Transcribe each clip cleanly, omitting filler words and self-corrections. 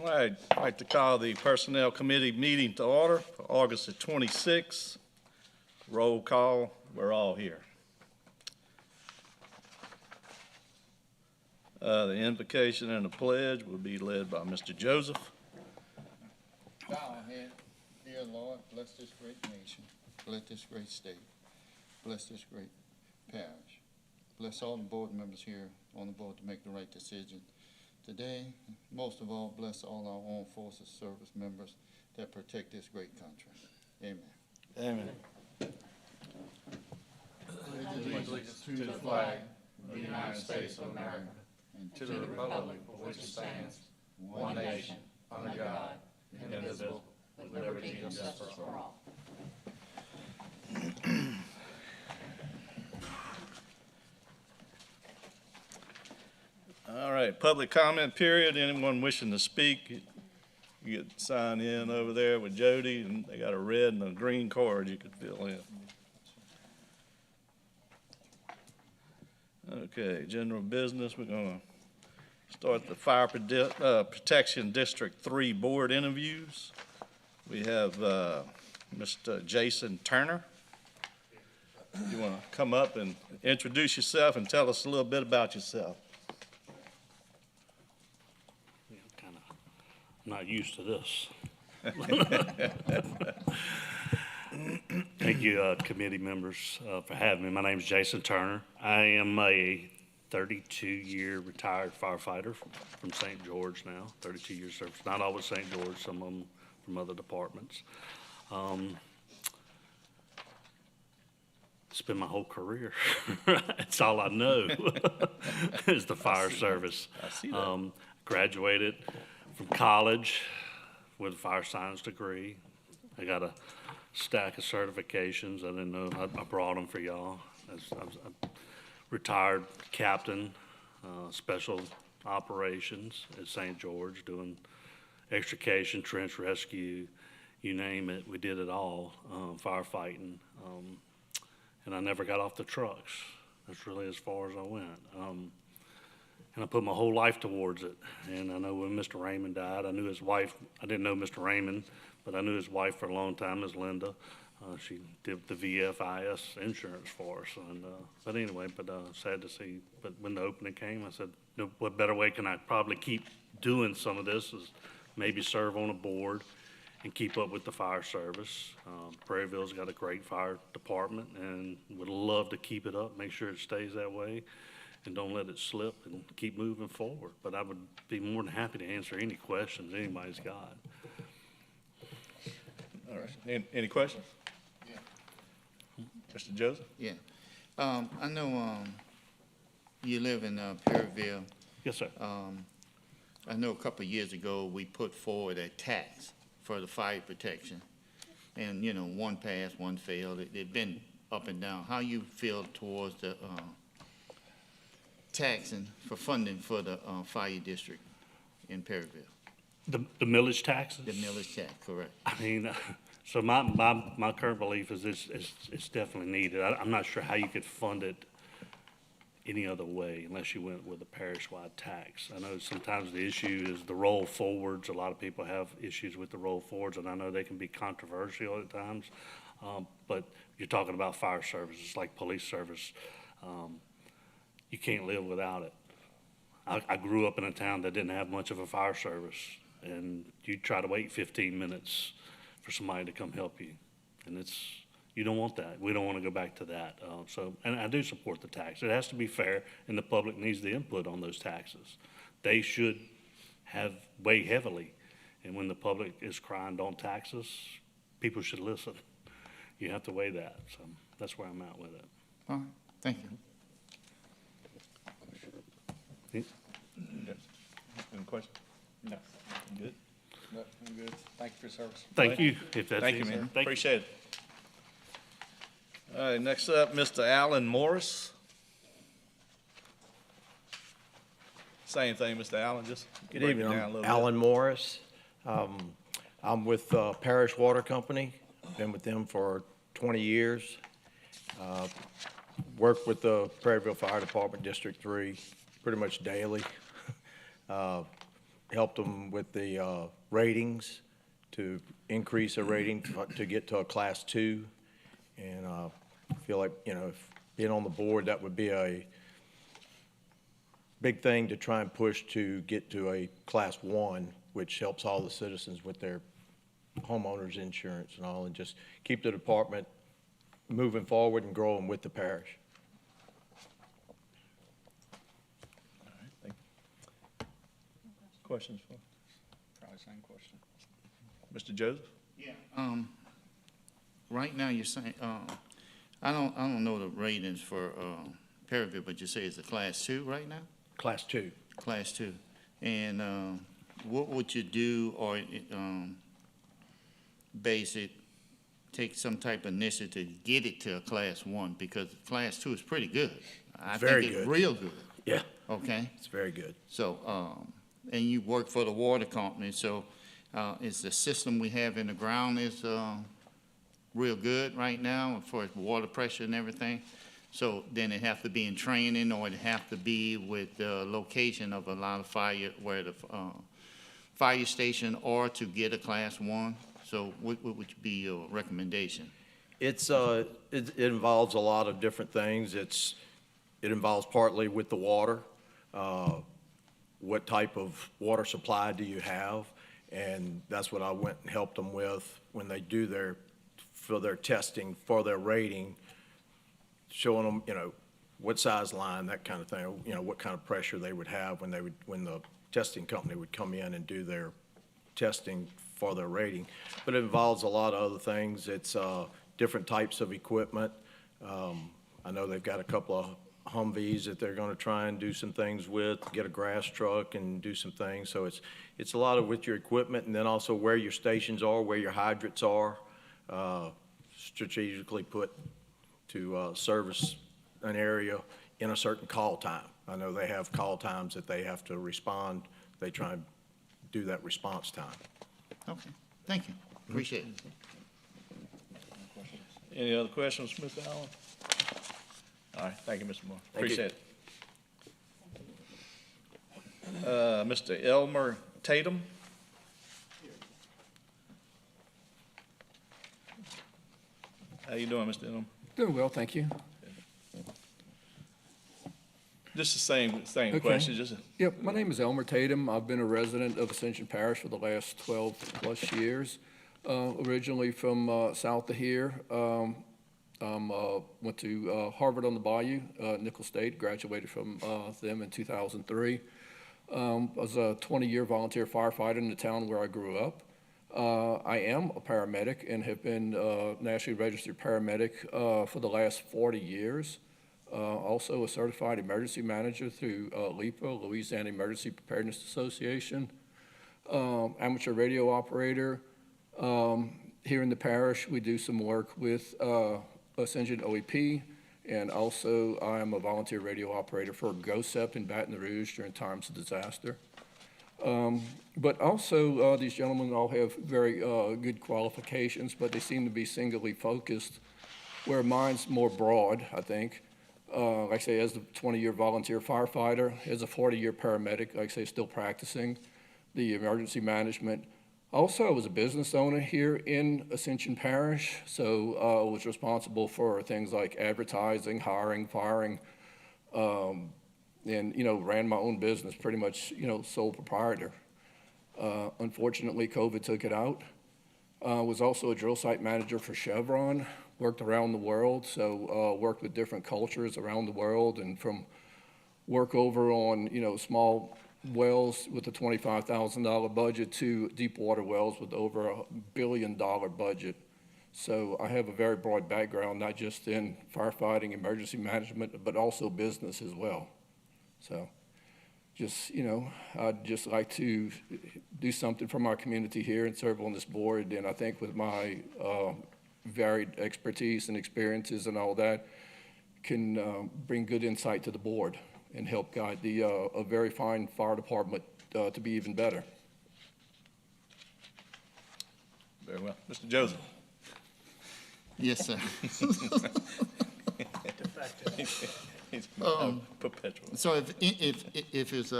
All right, I'd like to call the Personnel Committee meeting to order for August the 26th. Roll call, we're all here. The invocation and the pledge will be led by Mr. Joseph. Bow our head. Dear Lord, bless this great nation, bless this great state, bless this great parish. Bless all the board members here on the board to make the right decision. Today, most of all, bless all our armed forces service members that protect this great country. Amen. Amen. Allegiance to the flag of the United States of America and to the republic for which it stands, one nation, under God, indivisible, with liberty and justice for all. All right, public comment period. Anyone wishing to speak, you get sign in over there with Jody, and they got a red and a green card you could fill in. Okay, general business, we're gonna start the Fire Protection District 3 board interviews. We have Mr. Jason Turner. You wanna come up and introduce yourself and tell us a little bit about yourself? Not used to this. Thank you, committee members, for having me. My name is Jason Turner. I am a 32-year retired firefighter from St. George now, 32 years service. Not always St. George, some of them from other departments. It's been my whole career. It's all I know is the fire service. I see that. Graduated from college with a fire science degree. I got a stack of certifications. I didn't know I brought them for y'all. I was a retired captain, special operations at St. George, doing extrication, trench rescue, you name it. We did it all, firefighting. And I never got off the trucks. That's really as far as I went. And I put my whole life towards it. And I know when Mr. Raymond died, I knew his wife. I didn't know Mr. Raymond, but I knew his wife for a long time, Ms. Linda. She did the VFIS insurance for us. And, but anyway, sad to see. But when the opening came, I said, no, what better way can I probably keep doing some of this is maybe serve on a board and keep up with the fire service. Prairieville's got a great fire department and would love to keep it up, make sure it stays that way, and don't let it slip and keep moving forward. But I would be more than happy to answer any questions anybody's got. All right, any questions? Yeah. Mr. Joseph? Yeah. I know you live in Prairieville. Yes, sir. I know a couple of years ago, we put forward a tax for the fire protection. And, you know, one passed, one failed. It's been up and down. How you feel towards the taxing for funding for the fire district in Prairieville? The millage taxes? The millage tax, correct. I mean, so my current belief is it's definitely needed. I'm not sure how you could fund it any other way unless you went with a parish-wide tax. I know sometimes the issue is the roll forwards. A lot of people have issues with the roll forwards, and I know they can be controversial at times. But you're talking about fire services like police service. You can't live without it. I grew up in a town that didn't have much of a fire service, and you try to wait 15 minutes for somebody to come help you, and you don't want that. We don't want to go back to that. And I do support the tax. It has to be fair, and the public needs the input on those taxes. They should weigh heavily, and when the public is crying, don't tax us, people should listen. You have to weigh that, so that's where I'm at with it. All right, thank you. Any questions? No. Good. No, I'm good. Thank you for your service. Thank you. If that's Thank you, it, man. sir. Appreciate it. All right, next up, Mr. Alan Morris. Same thing, Mr. Allen, just Good break it evening, down a I'm little bit. Alan Morris. I'm with Parish Water Company, been with them for 20 years. Work with the Prairieville Fire Department, District 3, pretty much daily. helped them with the ratings, to increase a rating to get to a Class 2. And I feel like, if being on the board, that would be a big thing to try and push to get to a Class 1, which helps all the citizens with their homeowners insurance and all, and just keep the department moving forward and growing with the parish. Questions for Probably same question. Mr. Joseph? Yeah. Right now, you're saying, I don't know the ratings for, Perryville, but you say it's a Class 2 right now? Class 2. Class 2. And, what would you do, or, take some type of initiative to get it to a Class 1? Because Class 2 is pretty good. I Very think it's good. real good, Yeah, okay? it's very good. So, and you work for the water company, so, is the system we have in the ground is, real good right now for water pressure and everything? So then it have to be in training, or it have to be with the location of a lot of fire, where the, fire station, or to get a Class 1? So what would be your recommendation? It's, it involves a lot of different things. It involves partly with the water. What type of water supply do you have? And that's what I went and helped them with when they do for their testing, for their rating, showing them, what size line, that kind of thing, what kind of pressure they would have when the testing company would come in and do their testing for their rating. But it involves a lot of other things. It's different types of equipment. I know they've got a couple of Humvees that they're going to try and do some things with, get a grass truck and do some things. So it's a lot of with your equipment, and then also where your stations are, where your hydrants are, strategically put to service an area in a certain call time. I know they have call times that they have to respond. They try and do that response time. Okay, thank you, appreciate it. Any other questions, Mr. Allen? All right, thank you, Mr. Moore. Thank you. Appreciate it. Mr. Elmer Tatum? How you doing, Mr. Elmer? Doing well, thank you. Just the same Okay. question, just, Yep, my name is Elmer Tatum. I've been a resident of Ascension Parish for the last 12-plus years. Originally from south of here. Went to Harvard on the Bayou, Nicholls State, graduated from them in 2003. I was a 20-year volunteer firefighter in the town where I grew up. I am a paramedic and have been a nationally registered paramedic for the last 40 years. Also a certified emergency manager through LEPA, Louisiana Emergency Preparedness Association. Amateur radio operator. Here in the parish, we do some work with Ascension OEP, and also I am a volunteer radio operator for GOSEP in Baton Rouge during times of disaster. But also, these gentlemen all have very good qualifications, but they seem to be singly focused, where mine's more broad, I think. Like I say, as a 20-year volunteer firefighter, as a 40-year paramedic, like I say, still practicing the emergency management. Also, I was a business owner here in Ascension Parish, so I was responsible for things like advertising, hiring, firing, and, ran my own business, pretty much, sole proprietor. Unfortunately, COVID took it out. Was also a drill site manager for Chevron, worked around the world, so worked with different cultures around the world, and from work over on, small wells with a $25,000 budget to deep water wells with over $1 billion budget. So I have a very broad background, not just in firefighting, emergency management, but also business as well. So just, I'd just like to do something for my community here and serve on this board. And I think with my varied expertise and experiences and all that, can bring good insight to the board and help guide a very fine fire department to be even better. very well. Mr. Joseph? Yes, sir. He's perpetual. So if it's,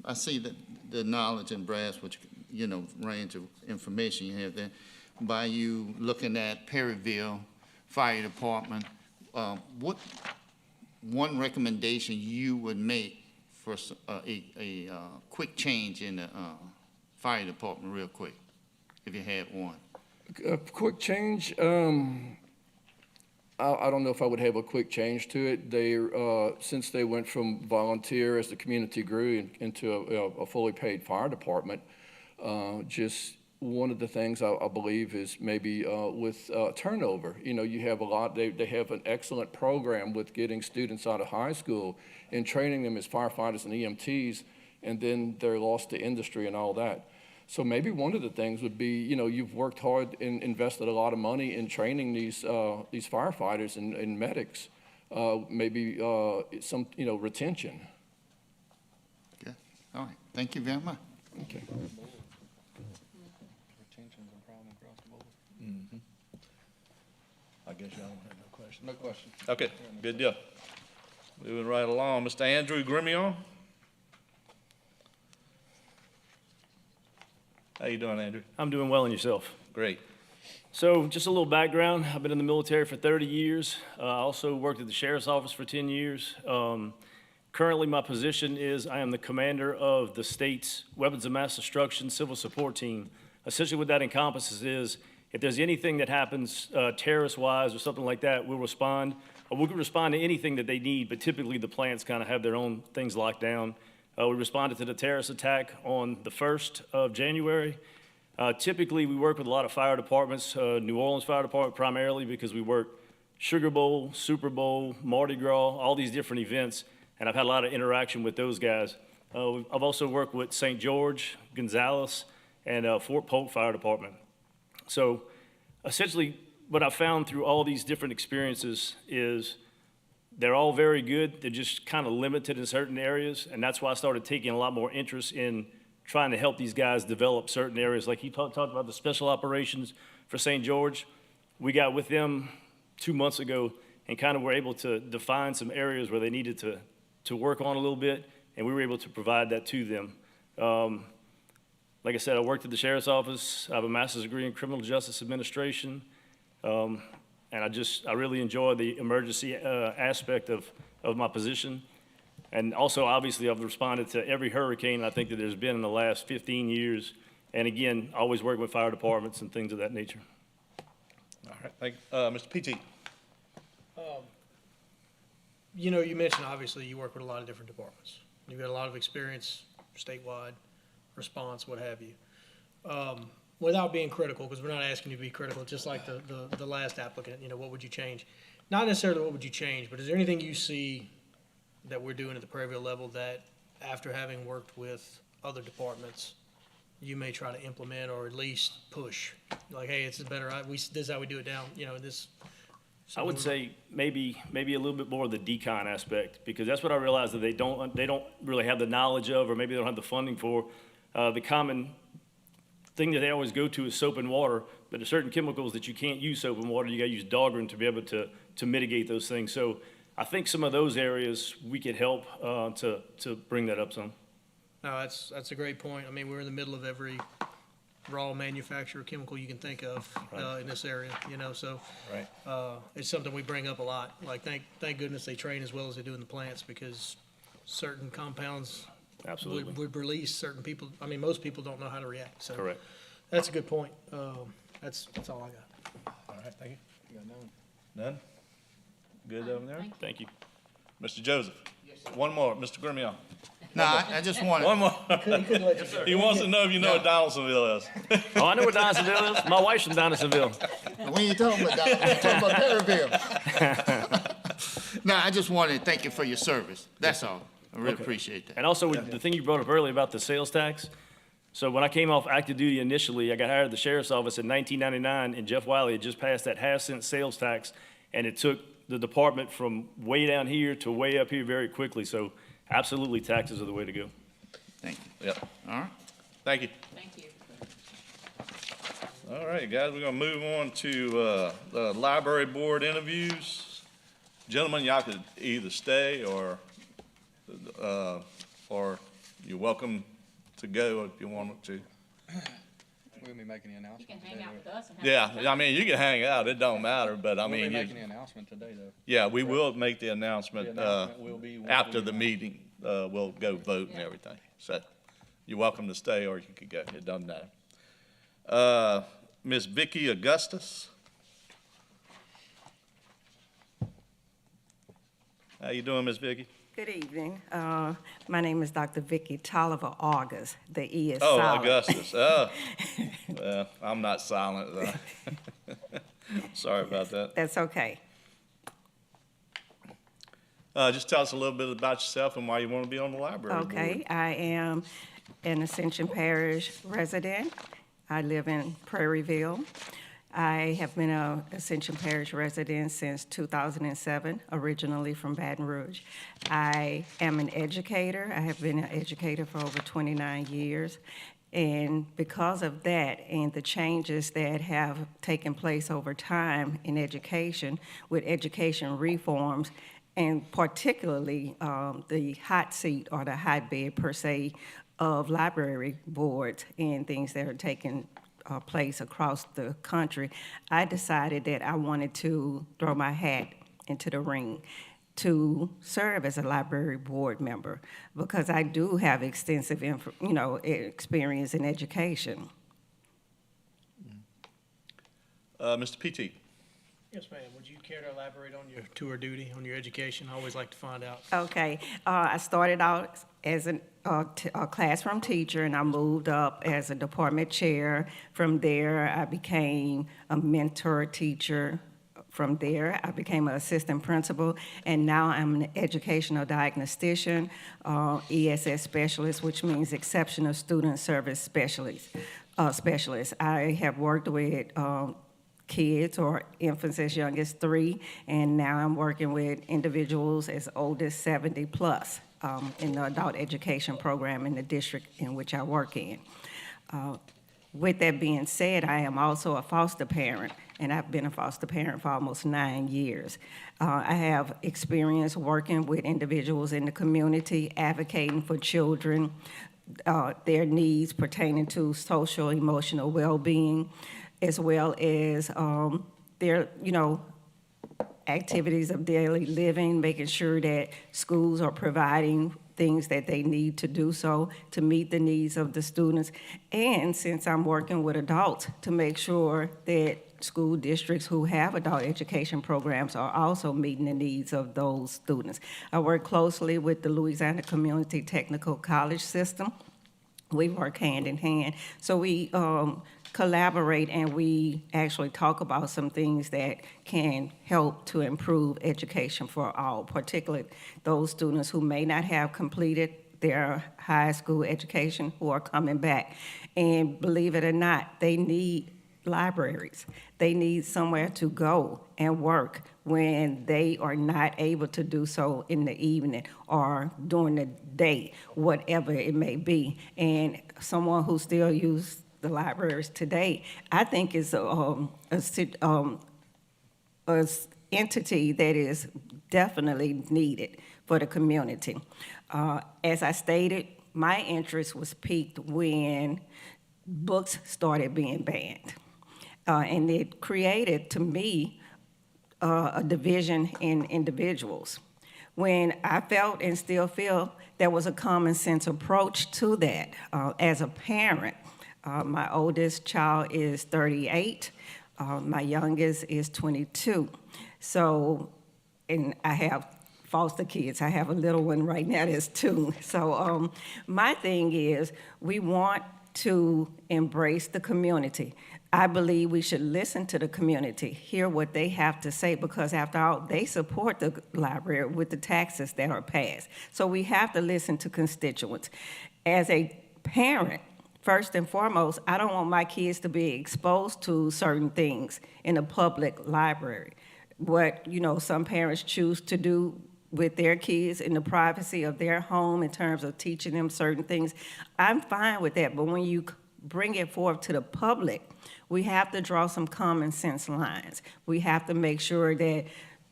I see that the knowledge and grasp, which, you know, range of information you have there, by you looking at Perryville Fire Department, what one recommendation you would make for a quick change in the fire department real quick, if you had one? A quick change, I don't know if I would have a quick change to it. They, since they went from volunteer as the community grew into a fully paid fire department, just one of the things I believe is maybe with turnover. You know, you have a lot, they have an excellent program with getting students out of high school and training them as firefighters and EMTs, and then they're lost to industry and all that. So maybe one of the things would be, you know, you've worked hard and invested a lot of money in training these firefighters and medics. Maybe some, you know, retention. Okay, all right, thank you very much. Okay. Retention's a problem across the board. I guess y'all don't have no question. No question. Okay, good deal. Moving right along, Mr. Andrew Grimion. How you doing, Andrew? I'm doing well, and yourself? Great. So just a little background. I've been in the military for 30 years. I also worked at the sheriff's office for 10 years. Currently, my position is I am the commander of the state's Weapons of Mass Destruction Civil Support Team. Essentially what that encompasses is if there's anything that happens terrorist-wise or something like that, we'll respond. Or we can respond to anything that they need, but typically the plants kind of have their own things locked down. We responded to the terrorist attack on the 1st of January. Typically, we work with a lot of fire departments, New Orleans Fire Department primarily because we work Sugar Bowl, Super Bowl, Mardi Gras, all these different events, and I've had a lot of interaction with those guys. I've also worked with St. George, Gonzales, and Fort Polk Fire Department. So essentially, what I've found through all these different experiences is they're all very good. They're just kind of limited in certain areas, and that's why I started taking a lot more interest in trying to help these guys develop certain areas. Like he talked about the special operations for St. George. We got with them 2 months ago and kind of were able to define some areas where they needed to work on a little bit, and we were able to provide that to them. Like I said, I worked at the sheriff's office. I have a master's degree in criminal justice administration. And I really enjoy the emergency aspect of my position. And also, obviously, I've responded to every hurricane I think that there's been in the last 15 years. And again, always working with fire departments and things of that nature. All right, thank you. Mr. PT. You know, you mentioned, obviously, you work with a lot of different departments. You've got a lot of experience statewide, response, what have you. Without being critical, because we're not asking you to be critical, just like the last applicant, you know, what would you change? Not necessarily what would you change, but is there anything you see that we're doing at the Prairieville level that, after having worked with other departments, you may try to implement or at least push? Like, hey, it's better, this is how we do it down, you know, this. I would say maybe a little bit more of the decon aspect, because that's what I realized that they don't really have the knowledge of, or maybe they don't have the funding for. The common thing that they always go to is soap and water, but there's certain chemicals that you can't use soap and water. You got to use Dahlgren to be able to mitigate those things. So I think some of those areas we could help to bring that up some. No, that's a great point. I mean, we're in the middle of every raw manufacturer chemical you can think of in this area, you know, so Right. it's something we bring up a lot. Like, thank goodness they train as well as they do in the plants, because certain compounds Absolutely. would release certain people. I mean, most people don't know how to react, so. Correct. That's a good point. That's all I got. All right, thank you. You got none? None? Good over there? Thank you. Mr. Joseph? One more, Mr. Grimion. No, I just wanted, One more. He couldn't let you go. He wants to know if you know what Donaldsonville is. Oh, I know where Donaldsonville is. My wife's from Donaldsonville. when you talking about that, you talking about Perryville. No, I just wanted to thank you for your service. That's all. I really appreciate that. And also, the thing you brought up earlier about the sales tax. So when I came off active duty initially, I got hired at the sheriff's office in 1999, and Jeff Wiley had just passed that half-cent sales tax, and it took the department from way down here to way up here very quickly. So absolutely, taxes are the way to go. Thank you. Yep, All right. thank you. Thank you. All right, guys, we're gonna move on to the library board interviews. Gentlemen, y'all could either stay or you're welcome to go if you wanted to. We'll be making the You announcement can today. hang out with us and have. Yeah, I mean, you can hang out, it don't matter, but I We'll be mean, making the you- announcement today, though. yeah, we will make the The announcement, announcement will be. once after we the announce. meeting, we'll go vote and everything. So you're welcome to stay or you could go, it doesn't matter. Ms. Vicky Augustus. How you doing, Ms. Vicky? Good evening. My name is Dr. Vicky Tolliver August. The E is Oh, silent. Augustus, oh, well, I'm not silent, sorry about that. That's okay. Just tell us a little bit about yourself and why you want to be on the library board. Okay, I am an Ascension Parish resident. I live in Prairieville. I have been a Ascension Parish resident since 2007, originally from Baton Rouge. I am an educator. I have been an educator for over 29 years. And because of that and the changes that have taken place over time in education, with education reforms, and particularly the hot seat or the hotbed per se of library boards and things that are taking place across the country, I decided that I wanted to throw my hat into the ring to serve as a library board member because I do have extensive, experience in education. Mr. PT. Yes, ma'am. Would you care to elaborate on your tour duty, on your education? I always like to find out. Okay, I started out as a classroom teacher, and I moved up as a department chair. From there, I became a mentor teacher. From there, I became an assistant principal, and now I'm an educational diagnostician, ESS specialist, which means exceptional student service specialist. I have worked with kids or infants as young as 3, and now I'm working with individuals as old as 70 plus in the adult education program in the district in which I work in. With that being said, I am also a foster parent, and I've been a foster parent for almost 9 years. I have experience working with individuals in the community, advocating for children, their needs pertaining to social, emotional well-being, as well as their, activities of daily living, making sure that schools are providing things that they need to do so to meet the needs of the students. And since I'm working with adults, to make sure that school districts who have adult education programs are also meeting the needs of those students. I work closely with the Louisiana Community Technical College System. We work hand in hand. So we collaborate and we actually talk about some things that can help to improve education for all, particularly those students who may not have completed their high school education who are coming back. And believe it or not, they need libraries. They need somewhere to go and work when they are not able to do so in the evening or during the day, whatever it may be. And someone who still uses the libraries today, I think is a entity that is definitely needed for the community. As I stated, my interest was piqued when books started being banned. And it created, to me, a division in individuals. When I felt and still feel there was a common sense approach to that. As a parent, my oldest child is 38, my youngest is 22. So, and I have foster kids. I have a little one right now that's 2. So my thing is, we want to embrace the community. I believe we should listen to the community, hear what they have to say, because after all, they support the library with the taxes that are passed. So we have to listen to constituents. As a parent, first and foremost, I don't want my kids to be exposed to certain things in a public library. What, some parents choose to do with their kids in the privacy of their home in terms of teaching them certain things, I'm fine with that. But when you bring it forth to the public, we have to draw some common sense lines. We have to make sure that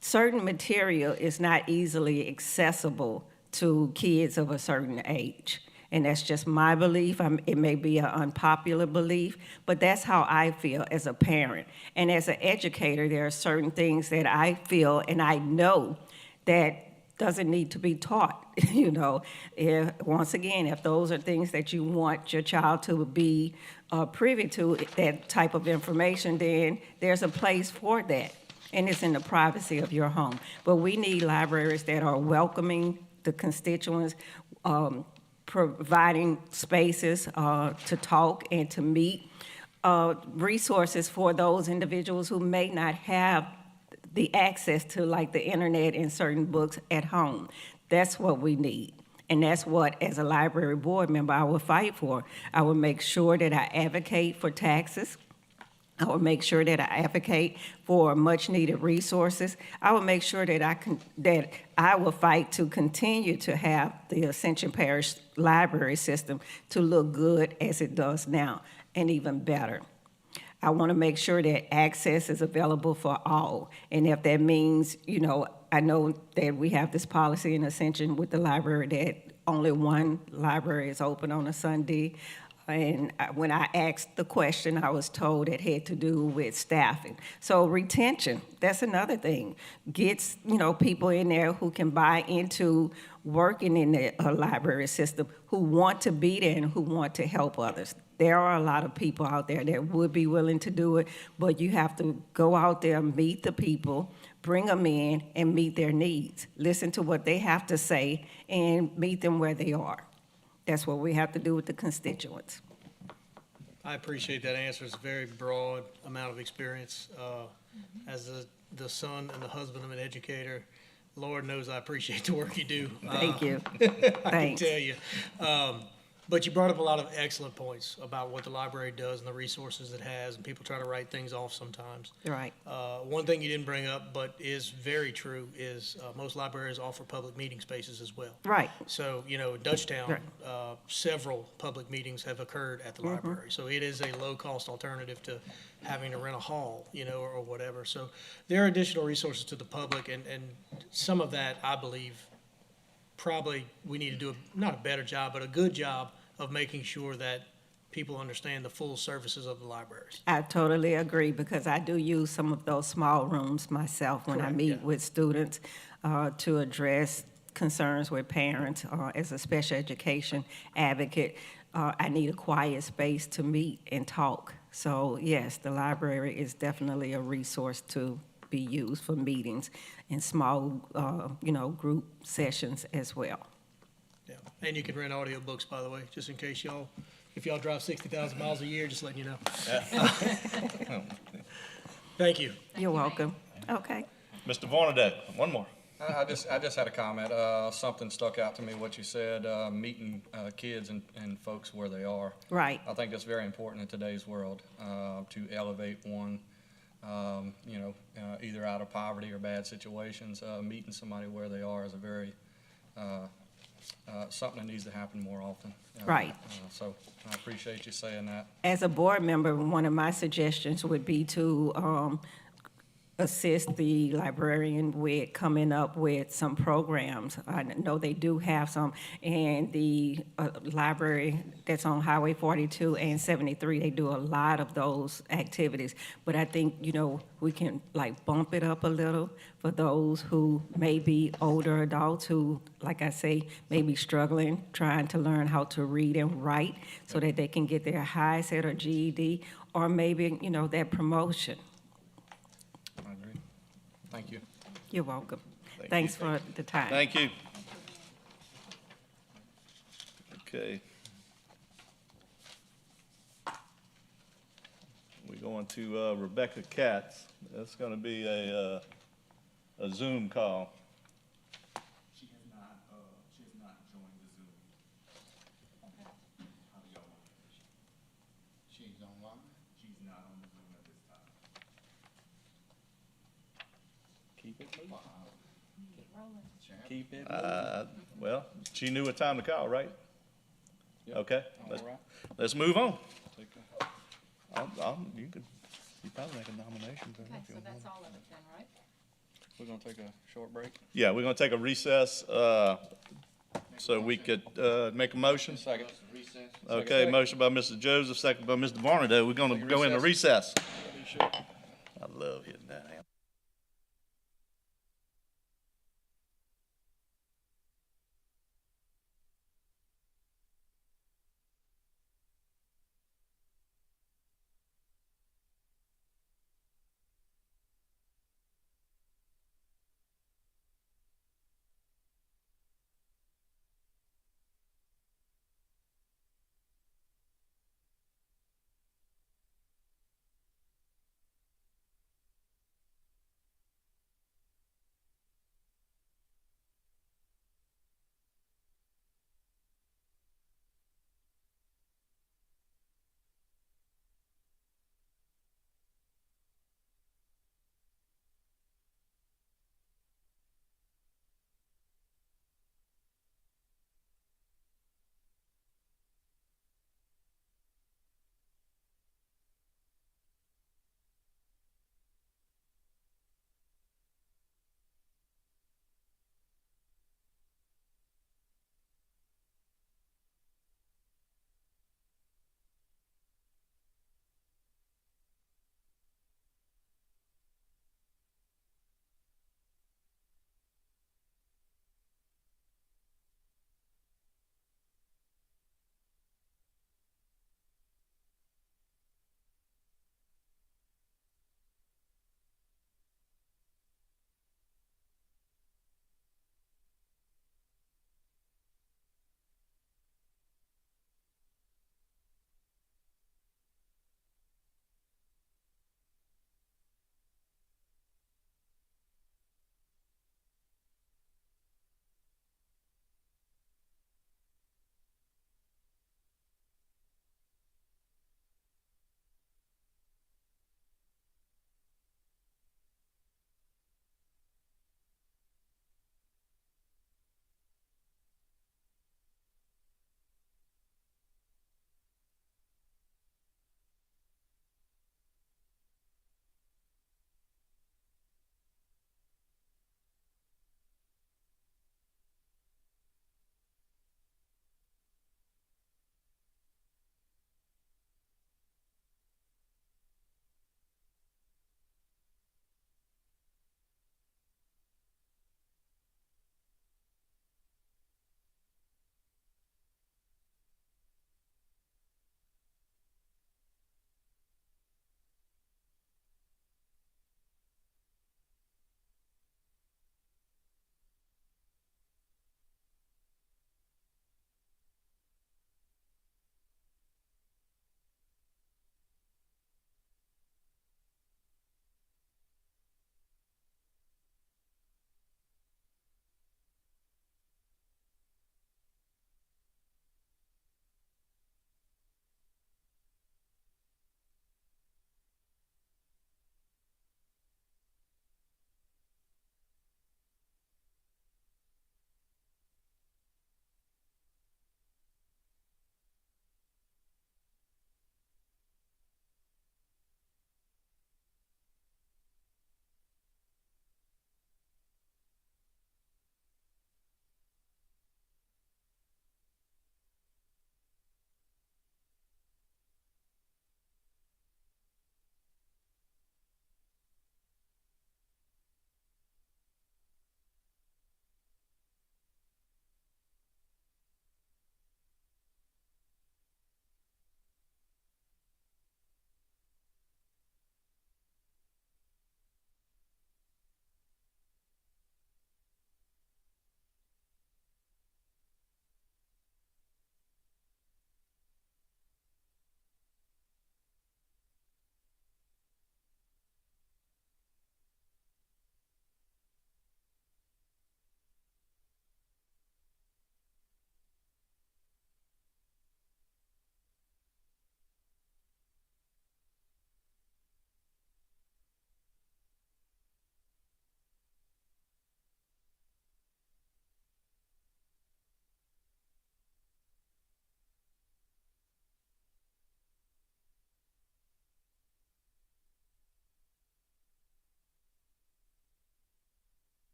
certain material is not easily accessible to kids of a certain age. And that's just my belief. It may be an unpopular belief, but that's how I feel as a parent. And as an educator, there are certain things that I feel and I know that doesn't need to be taught, you know. Once again, if those are things that you want your child to be privy to, that type of information, then there's a place for that, and it's in the privacy of your home. But we need libraries that are welcoming the constituents, providing spaces to talk and to meet, resources for those individuals who may not have the access to, like, the internet and certain books at home. That's what we need. And that's what, as a library board member, I will fight for. I will make sure that I advocate for taxes. I will make sure that I advocate for much-needed resources. I will make sure that I will fight to continue to have the Ascension Parish library system to look good as it does now, and even better. I want to make sure that access is available for all. And if that means, you know, I know that we have this policy in Ascension with the library that only one library is open on a Sunday. And when I asked the question, I was told it had to do with staffing. So retention, that's another thing. Gets, you know, people in there who can buy into working in the library system, who want to be there and who want to help others. There are a lot of people out there that would be willing to do it, but you have to go out there, meet the people, bring them in, and meet their needs. Listen to what they have to say and meet them where they are. That's what we have to do with the constituents. I appreciate that answer. It's a very broad amount of experience. As the son and the husband of an educator, Lord knows I appreciate the work you do. Thank you. I can Thanks. tell you. But you brought up a lot of excellent points about what the library does and the resources it has, and people try to write things off sometimes. Right. One thing you didn't bring up, but is very true, is most libraries offer public meeting spaces as well. Right. So, you know, in Dutchtown, Right. Several public meetings have occurred at the library. So it is a low-cost alternative to having to rent a hall, you know, or whatever. So there are additional resources to the public, and some of that, I believe, probably we need to do, not a better job, but a good job of making sure that people understand the full services of the libraries. I totally agree, because I do use some of those small rooms myself when I Correct, meet yeah. with students to address concerns with parents. As a special education advocate, I need a quiet space to meet and talk. So yes, the library is definitely a resource to be used for meetings and small, you know, group sessions as well. Yeah, and you can rent audiobooks, by the way, just in case if y'all drive 60,000 miles a year, just letting you know. Thank you. You're welcome. Okay. Mr. Vornadek, one more. I just had a comment. Something stuck out to me, what you said, meeting kids and folks where they are. Right. I think that's very important in today's world, to elevate one, you know, either out of poverty or bad situations. Meeting somebody where they are is a very, something that needs to happen more often. Right. So I appreciate you saying that. As a board member, one of my suggestions would be to assist the librarian with coming up with some programs. I know they do have some, and the library that's on Highway 42 and 73, they do a lot of those activities. But I think, you know, we can like bump it up a little for those who may be older adults who, like I say, may be struggling, trying to learn how to read and write so that they can get their HiSET or GED, or maybe, you know, that promotion. I agree. Thank you. You're welcome. Thank Thanks you. for the time. Thank you. Okay. We're going to Rebecca Katz. That's going to be a Zoom call. She has not joined the Zoom. How do y'all want to? She's online. She's not on the Zoom at this time. Keep it moving. Keep it Well, she knew what time to call, right? Okay, All right. let's move on. You probably make a nomination. Okay, so that's all of it then, right? We're gonna take a short break. Yeah, we're gonna take a recess, so we could, make a motion? Second. Recess. Okay, motion by Mr. Joseph, second by Mr. Barnaday. We're gonna go into recess. I love hitting that.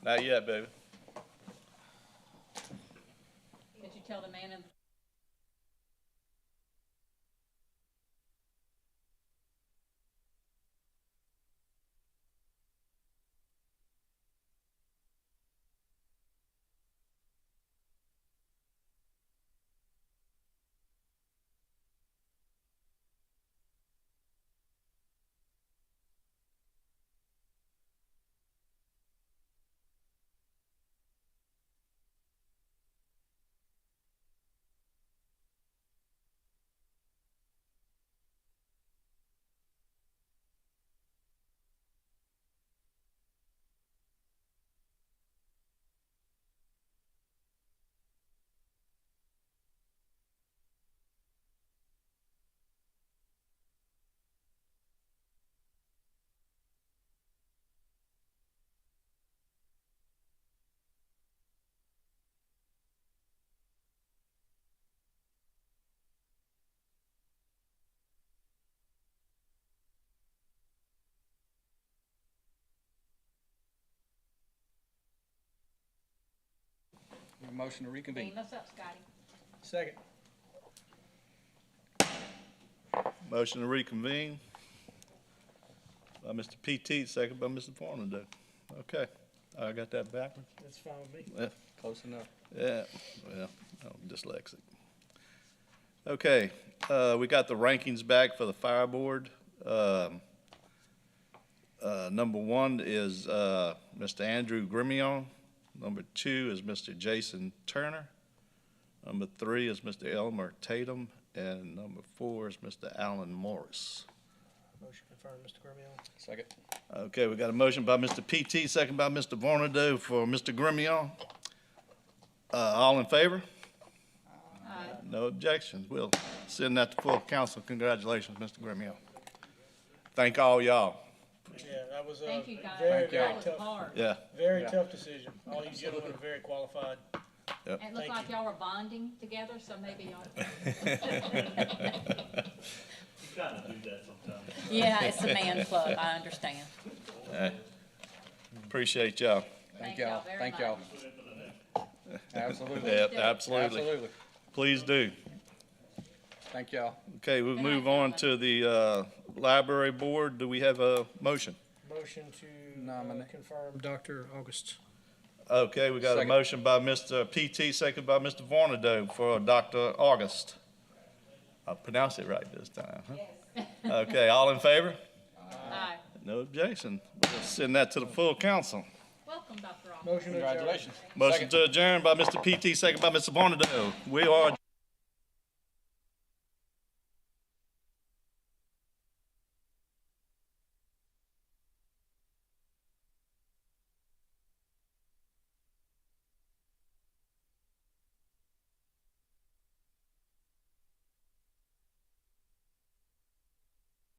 Not yet, baby. Did you tell the man in? Motion to reconvene. Clean us up, Scotty. Second. Motion to reconvene by Mr. PT, second by Mr. Fornadoe. Okay, I got that backwards? That's fine with me. Yeah, Close enough. yeah, well, I'm dyslexic. Okay, we got the rankings back for the fire board. Number one is, Mr. Andrew Grimion. Number two is Mr. Jason Turner. Number three is Mr. Elmer Tatum. And number four is Mr. Alan Morris. Motion confirmed, Mr. Grimion. Second. Okay, we got a motion by Mr. PT, second by Mr. Vornadoe for Mr. Grimion. All in favor? Aye. No objections. We'll send that to full council. Congratulations, Mr. Grimion. Thank all y'all. Yeah, that was a Thank you, guys. very, Thank very y'all. That was tough, hard. Yeah, very tough decision. All you gentlemen are very qualified. And it looked Thank like you. y'all were bonding together, so maybe y'all. You kind of do that sometimes. Yeah, it's a man club, I understand. appreciate y'all. Thank y'all very much. Thank y'all. Absolutely. Yeah, do. absolutely. Absolutely. Please do. Thank y'all. Okay, we'll Good night, move on gentlemen. to the library board. Do we have a motion? Motion to Nominate. confirm Dr. August. Okay, we got a Second. motion by Mr. PT, second by Mr. Vornadoe for Dr. August. I pronounced it right this time, huh? Okay, all in favor? Aye. No objection. We'll send that to the full council. Welcome, Dr. Ross. Motion to adjourn. Congratulations. Motion to adjourn by Mr. PT, second by Mr. Vornadoe. We are